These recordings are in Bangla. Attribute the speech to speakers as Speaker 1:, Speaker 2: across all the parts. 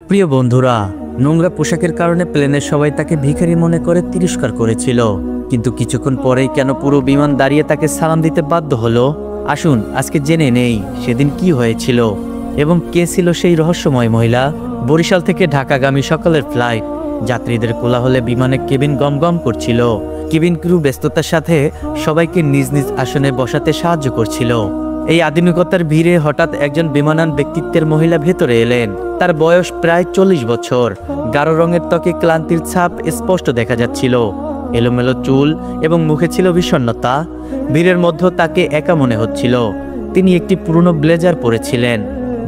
Speaker 1: প্রিয় বন্ধুরা, নোংরা পোশাকের কারণে প্লেনের সবাই তাকে ভিখারি মনে করে তিরস্কার করেছিল, কিন্তু কিছুক্ষণ পরেই কেন পুরো বিমান দাঁড়িয়ে তাকে সালাম দিতে বাধ্য হলো? আসুন আজকে জেনে নেই সেদিন কি হয়েছিল এবং কে ছিল সেই রহস্যময় মহিলা। বরিশাল থেকে ঢাকাগামী সকালের ফ্লাইট, যাত্রীদের কোলাহলে বিমানের কেবিন গমগম করছিল। কেবিন ক্রু ব্যস্ততার সাথে সবাইকে নিজ নিজ আসনে বসাতে সাহায্য করছিল। এই আধুনিকতার ভিড়ে হঠাৎ একজন বিমানান ব্যক্তিত্বের মহিলা ভেতরে এলেন। তার বয়স প্রায় 40 বছর। গাঢ় রঙের ত্বকে ক্লান্তির ছাপ স্পষ্ট দেখা যাচ্ছিল। এলোমেলো চুল এবং মুখে ছিল বিষণ্ণতা। ভিড়ের মধ্যে তাকে একা মনে হচ্ছিল। তিনি একটি পুরনো ব্লেজার পরেছিলেন,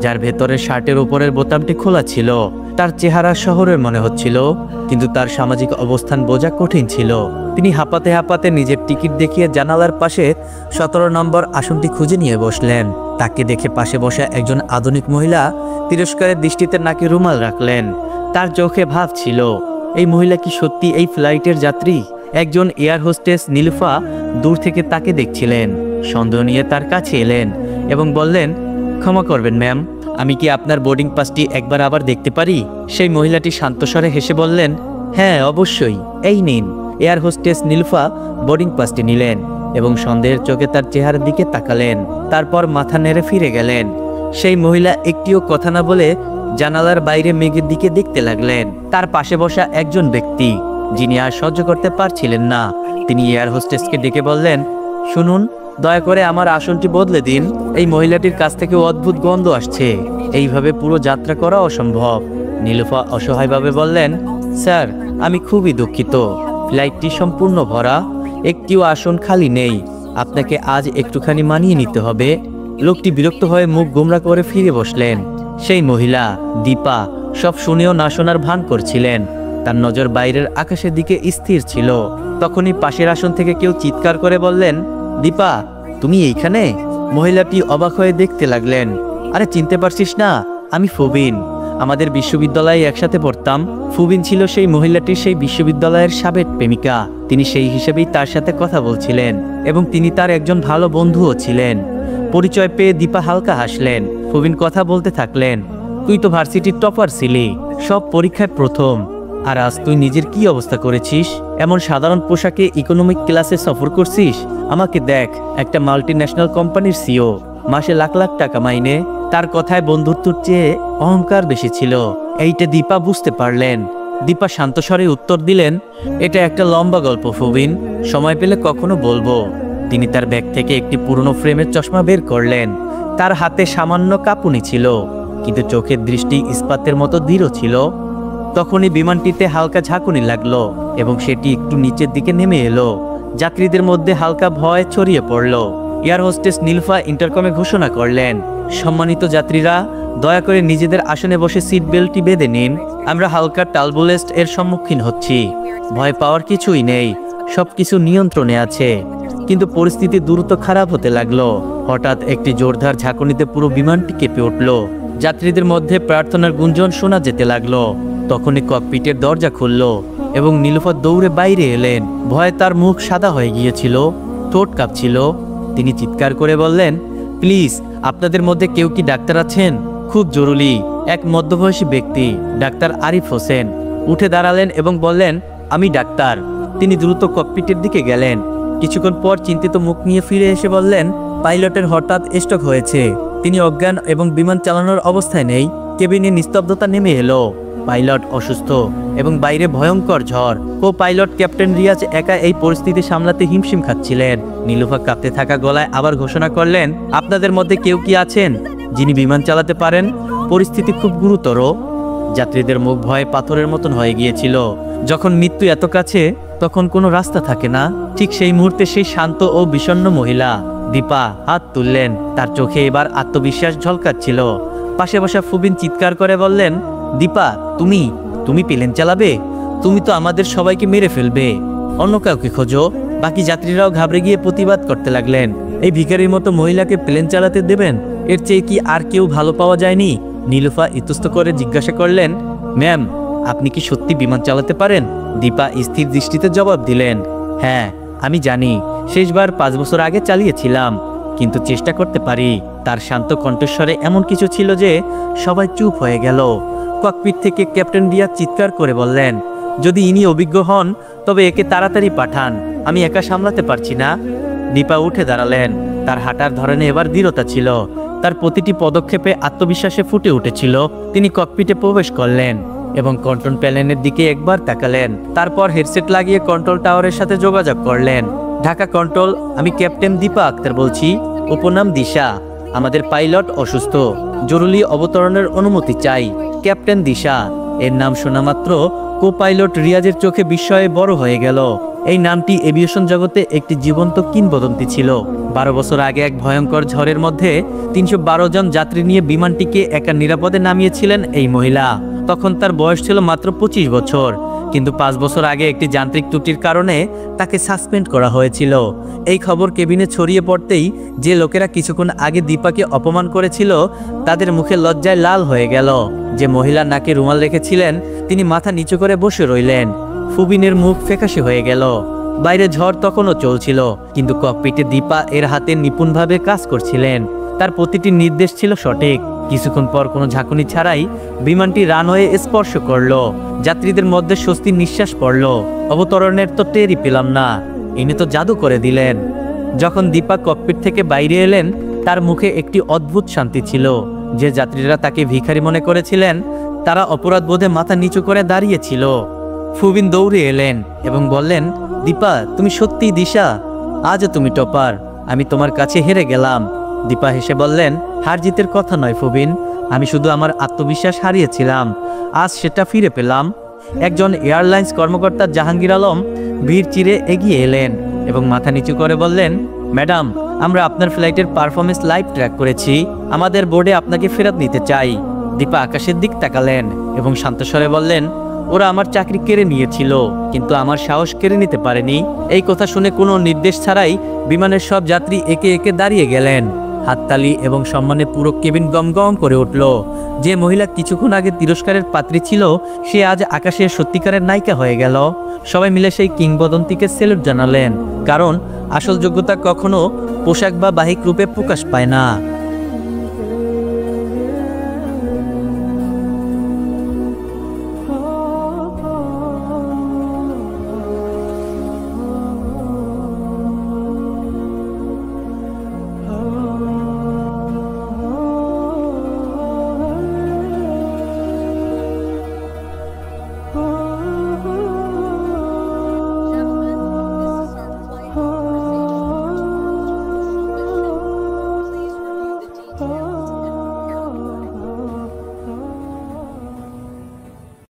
Speaker 1: যার ভেতরে শার্টের উপরের বোতামটি খোলা ছিল। তার চেহারা শহরের মনে হচ্ছিল, কিন্তু তার সামাজিক অবস্থান বোঝা কঠিন ছিল। তিনি হাঁপাতে হাঁপাতে নিজের টিকিট দেখিয়ে জানালার পাশে 17 নম্বর আসনটি খুঁজে নিয়ে বসলেন। তাকে দেখে পাশে বসা একজন আধুনিক মহিলা তিরস্কারের দৃষ্টিতে নাকে রুমাল রাখলেন। তার চোখে ভাব ছিল, এই মহিলা কি সত্যি এই ফ্লাইটের যাত্রী? একজন এয়ার হোস্টেস নীলুফা দূর থেকে তাকে দেখছিলেন। সন্দেহ নিয়ে তার কাছে এলেন এবং বললেন, ক্ষমা করবেন ম্যাম, আমি কি আপনার বোর্ডিং পাসটি একবার আবার দেখতে পারি? সেই মহিলাটি শান্তস্বরে হেসে বললেন, হ্যাঁ অবশ্যই, এই নিন। এয়ার হোস্টেস নীলুফা বোর্ডিং পাসটি নিলেন এবং সন্দেহের চোখে তার চেহারার দিকে তাকালেন। তারপর মাথা নেড়ে ফিরে গেলেন। সেই মহিলা একটিও কথা না বলে জানালার বাইরে মেঘের দিকে দেখতে লাগলেন। তার পাশে বসা একজন ব্যক্তি, যিনি আর সহ্য করতে পারছিলেন না, তিনি এয়ার হোস্টেসকে ডেকে বললেন, শুনুন, দয়া করে আমার আসনটি বদলে দিন। এই মহিলাটির কাছ থেকে অদ্ভুত গন্ধ আসছে। এইভাবে পুরো যাত্রা করা অসম্ভব। নীলুফা অসহায়ভাবে বললেন, স্যার, আমি খুবই দুঃখিত, ফ্লাইটটি সম্পূর্ণ ভরা, একটিও আসন খালি নেই। আপনাকে আজ একটুখানি মানিয়ে নিতে হবে। লোকটি বিরক্ত হয়ে মুখ গোমরা করে ফিরে বসলেন। সেই মহিলা দীপা সব শুনেও না শোনার ভান করছিলেন। তার নজর বাইরের আকাশের দিকে স্থির ছিল। তখনই পাশের আসন থেকে কেউ চিৎকার করে বললেন, দীপা, তুমি এইখানে? মহিলাটি অবাক হয়ে দেখতে লাগলেন। আরে চিনতে পারছিস না? আমি ফুবিন, আমাদের বিশ্ববিদ্যালয়ে একসাথে পড়তাম। ফুবিন ছিল সেই মহিলাটির সেই বিশ্ববিদ্যালয়ের সাবেক প্রেমিকা। তিনি সেই হিসেবেই তার সাথে কথা বলছিলেন এবং তিনি তার একজন ভালো বন্ধুও ছিলেন। পরিচয় পেয়ে দীপা হালকা হাসলেন। ফুবিন কথা বলতে থাকলেন, তুই তো ভার্সিটির টপার ছিলি, সব পরীক্ষায় প্রথম, আর আজ তুই নিজের কি অবস্থা করেছিস? এমন সাধারণ পোশাকে ইকোনমিক ক্লাসে সফর করছিস। আমাকে দেখ, একটা মাল্টিন্যাশনাল কোম্পানির সিও, মাসে লাখ লাখ টাকা মাইনে। তার কথায় বন্ধুত্বর চেয়ে অহংকার বেশি ছিল, এইটা দীপা বুঝতে পারলেন। দীপা শান্ত স্বরে উত্তর দিলেন, এটা একটা লম্বা গল্প ফুবিন, সময় পেলে কখনো বলবো। তিনি তার ব্যাগ থেকে একটি পুরনো ফ্রেমের চশমা বের করলেন। তার হাতে সামান্য কাঁপুনি ছিল, কিন্তু চোখের দৃষ্টি ইস্পাতের মতো দৃঢ় ছিল। তখনই বিমানটিতে হালকা ঝাঁকুনি লাগলো এবং সেটি একটু নিচের দিকে নেমে এলো। যাত্রীদের মধ্যে হালকা ভয় ছড়িয়ে পড়ল। এয়ার হোস্টেস নীলুফা ইন্টারকমে ঘোষণা করলেন, সম্মানিত যাত্রীরা, দয়া করে নিজেদের আসনে বসে সিট বেল্টটি বেঁধে নিন। আমরা হালকা টার্বুলেন্স এর সম্মুখীন হচ্ছি। ভয় পাওয়ার কিছুই নেই, সবকিছু নিয়ন্ত্রণে আছে। কিন্তু পরিস্থিতি দ্রুত খারাপ হতে লাগলো। হঠাৎ একটি জোরদার ঝাঁকুনিতে পুরো বিমানটি কেঁপে উঠল। যাত্রীদের মধ্যে প্রার্থনার গুঞ্জন শোনা যেতে লাগলো। তখনই ককপিটের দরজা খুলল এবং নীলুফা দৌড়ে বাইরে এলেন। ভয়ে তার মুখ সাদা হয়ে গিয়েছিল, ঠোঁট কাঁপছিল। তিনি চিৎকার করে বললেন, প্লিজ, আপনাদের মধ্যে কেউ কি ডাক্তার আছেন? খুব জরুরি। এক মধ্যবয়সী ব্যক্তি, ডাক্তার আরিফ হোসেন, উঠে দাঁড়ালেন এবং বললেন, আমি ডাক্তার। তিনি দ্রুত ককপিটের দিকে গেলেন। কিছুক্ষণ পর চিন্তিত মুখ নিয়ে ফিরে এসে বললেন, পাইলটের হঠাৎ স্ট্রোক হয়েছে, তিনি অজ্ঞান এবং বিমান চালানোর অবস্থায় নেই। কেবিনে নিস্তব্ধতা নেমে এলো। পাইলট অসুস্থ এবং বাইরে ভয়ঙ্কর ঝড়। পাইলট ক্যাপ্টেন রিয়াজ একা এই পরিস্থিতি সামলাতে হিমশিম খাচ্ছিলেন। নীলুফা কাঁপতে থাকা গলায় আবার ঘোষণা করলেন, আপনাদের মধ্যে কেউ কি আছেন যিনি বিমান চালাতে পারেন? পরিস্থিতি খুব গুরুতর। যাত্রীদের মুখ ভয়ে পাথরের মতন হয়ে গিয়েছিল। যখন মৃত্যু এত কাছে, তখন কোনো রাস্তা থাকে না। ঠিক সেই মুহূর্তে সেই শান্ত ও বিষণ্ণ মহিলা দীপা হাত তুললেন। তার চোখে এবার আত্মবিশ্বাস ঝলকাচ্ছিল। পাশে বসা ফুবিন চিৎকার করে বললেন, দীপা, তুমি প্লেন চালাবে? তুমি তো আমাদের সবাইকে মেরে ফেলবে। অন্য কাউকে খোঁজো। বাকি যাত্রীরাও ঘাবড়ে গিয়ে প্রতিবাদ করতে লাগলেন, এই ভিখারির মতো মহিলাকে প্লেন চালাতে দেবেন? এর চেয়ে কি আর কেউ ভালো পাওয়া যায়নি? নীলুফা ইতস্ত করে জিজ্ঞাসা করলেন, ম্যাম, আপনি কি সত্যি বিমান চালাতে পারেন? দীপা স্থির দৃষ্টিতে জবাব দিলেন, হ্যাঁ, আমি জানি, শেষবার 5 বছর আগে চালিয়েছিলাম, কিন্তু চেষ্টা করতে পারি। তার শান্ত কণ্ঠস্বরে এমন কিছু ছিল যে সবাই চুপ হয়ে গেল। ককপিট থেকে ক্যাপ্টেন রিয়াদ চিৎকার করে বললেন, যদি ইনি অভিজ্ঞ হন তবে একে তাড়াতাড়ি পাঠান, আমি একা সামলাতে পারছি না। দীপা উঠে দাঁড়ালেন। তার হাঁটার ধরনে এবার দৃঢ়তা ছিল, তার প্রতিটি পদক্ষেপে আত্মবিশ্বাসে ফুটে উঠেছিল। তিনি ককপিটে প্রবেশ করলেন এবং কন্ট্রোল প্যানেলের দিকে একবার তাকালেন। তারপর হেডসেট লাগিয়ে কন্ট্রোল টাওয়ারের সাথে যোগাযোগ করলেন। ঢাকা কন্ট্রোল, আমি ক্যাপ্টেন দীপা আক্তার বলছি, উপনাম দিশা। আমাদের পাইলট অসুস্থ, জরুরি অবতরণের অনুমতি চাই। ক্যাপ্টেন দিশা এর নাম শোনা মাত্র কো পাইলট রিয়াজের চোখে বিস্ময়ে বড় হয়ে গেল। এই নামটি এভিয়েশন জগতে একটি জীবন্ত কিংবদন্তি ছিল। 12 বছর আগে এক ভয়ঙ্কর ঝড়ের মধ্যে 312 জন যাত্রী নিয়ে বিমানটিকে একা নিরাপদে নামিয়েছিলেন এই মহিলা। তখন তার বয়স ছিল মাত্র 25 বছর, কিন্তু 5 বছর আগে একটি যান্ত্রিক ত্রুটির কারণে তাকে সাসপেন্ড করা হয়েছিল। এই খবর কেবিনে ছড়িয়ে পড়তেই যে লোকেরা কিছুক্ষণ আগে দীপাকে অপমান করেছিল তাদের মুখে লজ্জায় লাল হয়ে গেল। যে মহিলা নাকে রুমাল রেখেছিলেন তিনি মাথা নিচু করে বসে রইলেন। ফুবিনের মুখ ফ্যাকাশে হয়ে গেল। বাইরে ঝড় তখনও চলছিল, কিন্তু ককপিটে দীপা এর হাতে নিপুণভাবে কাজ করছিলেন। তার প্রতিটি নির্দেশ ছিল সঠিক। কিছুক্ষণ পর কোনো ঝাঁকুনি ছাড়াই বিমানটি রানওয়ে স্পর্শ করলো। যাত্রীদের মধ্যে স্বস্তির নিঃশ্বাস পড়ল। অবতরণের তো টেরই পেলাম না, ইনি তো জাদু করে দিলেন। যখন দীপা ককপিট থেকে বাইরে এলেন তার মুখে একটি অদ্ভুত শান্তি ছিল। যে যাত্রীরা তাকে ভিখারি মনে করেছিলেন তারা অপরাধ বোধে মাথা নিচু করে দাঁড়িয়েছিল। ফুবিন দৌড়ে এলেন এবং বললেন, দীপা তুমি সত্যিই দিশা, আজও তুমি টপার, আমি তোমার কাছে হেরে গেলাম। দীপা হেসে বললেন, হার জিতের কথা নয় ফুবিন, আমি শুধু আমার আত্মবিশ্বাস হারিয়েছিলাম, আজ সেটা ফিরে পেলাম। একজন এয়ারলাইন্স কর্মকর্তা জাহাঙ্গীর আলম ভিড় চিরে এগিয়ে এলেন এবং মাথা নিচু করে বললেন, ম্যাডাম আমরা আপনার ফ্লাইটের পারফরমেন্স লাইভ ট্র্যাক করেছি, আমাদের বোর্ডে আপনাকে ফেরত নিতে চাই। দীপা আকাশের দিক তাকালেন এবং শান্তস্বরে বললেন, ওরা আমার চাকরি কেড়ে নিয়েছিল কিন্তু আমার সাহস কেড়ে নিতে পারেনি। এই কথা শুনে কোনো নির্দেশ ছাড়াই বিমানের সব যাত্রী একে একে দাঁড়িয়ে গেলেন। হাততালি এবং সম্মানে পুরো কেবিন গমগম করে উঠল। যে মহিলা কিছুক্ষণ আগে তিরস্কারের পাত্রী ছিল সে আজ আকাশের সত্যিকারের নায়িকা হয়ে গেল। সবাই মিলে সেই কিংবদন্তিকে স্যালুট জানালেন, কারণ আসল যোগ্যতা কখনো পোশাক বা বাহিক রূপে প্রকাশ পায় না।